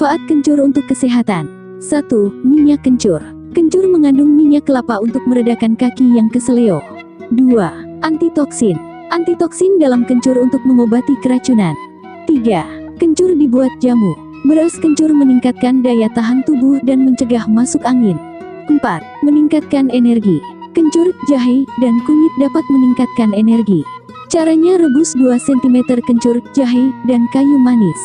Manfaat kencur untuk kesehatan. 1. Minyak kencur. Kencur mengandung minyak kelapa untuk meredakan kaki yang keseleo. 2. Antitoksin. Antitoksin dalam kencur untuk mengobati keracunan. 3. Kencur dibuat jamu. Beras kencur meningkatkan daya tahan tubuh dan mencegah masuk angin. 4. Meningkatkan energi. Kencur, jahe, dan kunyit dapat meningkatkan energi. Caranya rebus 2 cm kencur, jahe, dan kayu manis.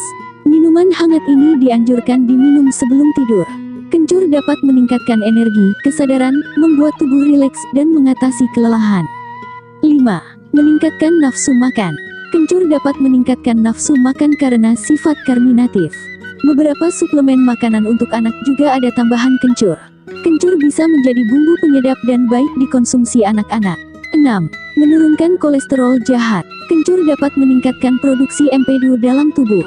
Minuman hangat ini dianjurkan diminum sebelum tidur. Kencur dapat meningkatkan energi, kesadaran, membuat tubuh rileks, dan mengatasi kelelahan. 5. Meningkatkan nafsu makan. Kencur dapat meningkatkan nafsu makan karena sifat karminatif. Beberapa suplemen makanan untuk anak juga ada tambahan kencur. Kencur bisa menjadi bumbu penyedap dan baik dikonsumsi anak-anak. 6. Menurunkan kolesterol jahat. Kencur dapat meningkatkan produksi empedu dalam tubuh.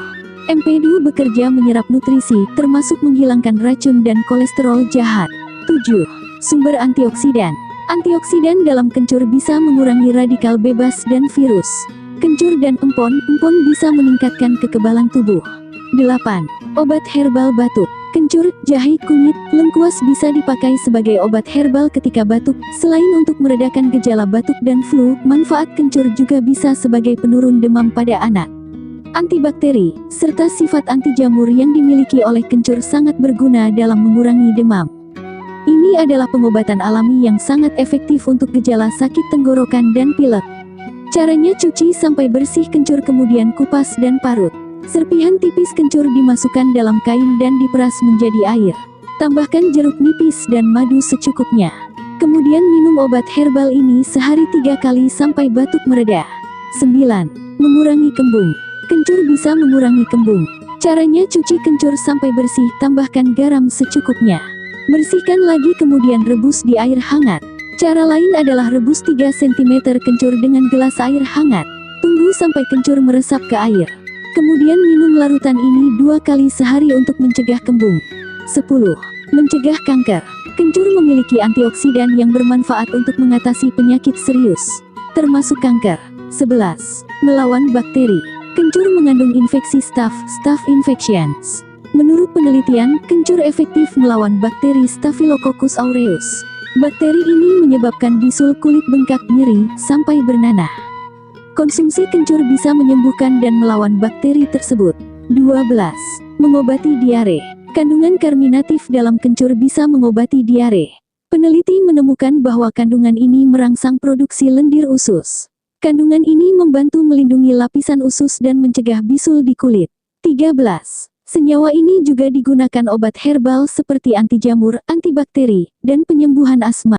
Empedu bekerja menyerap nutrisi, termasuk menghilangkan racun dan kolesterol jahat. 7. Sumber antioksidan. Antioksidan dalam kencur bisa mengurangi radikal bebas dan virus. Kencur dan empon bisa meningkatkan kekebalan tubuh. 8. Obat herbal batuk. Kencur, jahe, kunyit, lengkuas bisa dipakai sebagai obat herbal ketika batuk. Selain untuk meredakan gejala batuk dan flu, manfaat kencur juga bisa sebagai penurun demam pada anak. Antibakteri, serta sifat anti jamur yang dimiliki oleh kencur sangat berguna dalam mengurangi demam. Ini adalah pengobatan alami yang sangat efektif untuk gejala sakit tenggorokan dan pilek. Caranya cuci sampai bersih kencur kemudian kupas dan parut. Serpihan tipis kencur dimasukkan dalam kain dan diperas menjadi air. Tambahkan jeruk nipis dan madu secukupnya. Kemudian minum obat herbal ini sehari 3 kali sampai batuk mereda. 9. Mengurangi kembung. Kencur bisa mengurangi kembung. Caranya cuci kencur sampai bersih, tambahkan garam secukupnya. Bersihkan lagi kemudian rebus di air hangat. Cara lain adalah rebus 3 cm kencur dengan gelas air hangat. Tunggu sampai kencur meresap ke air. Kemudian minum larutan ini 2 kali sehari untuk mencegah kembung. 10. Mencegah kanker. Kencur memiliki antioksidan yang bermanfaat untuk mengatasi penyakit serius, termasuk kanker. 11. Melawan bakteri. Kencur mengandung infeksi staph infections. Menurut penelitian, kencur efektif melawan bakteri Staphylococcus aureus. Bakteri ini menyebabkan bisul kulit bengkak, nyeri, sampai bernanah. Konsumsi kencur bisa menyembuhkan dan melawan bakteri tersebut. 12. Mengobati diare. Kandungan karminatif dalam kencur bisa mengobati diare. Peneliti menemukan bahwa kandungan ini merangsang produksi lendir usus. Kandungan ini membantu melindungi lapisan usus dan mencegah bisul di kulit. 13. Senyawa ini juga digunakan obat herbal seperti anti jamur, antibakteri, dan penyembuhan asma.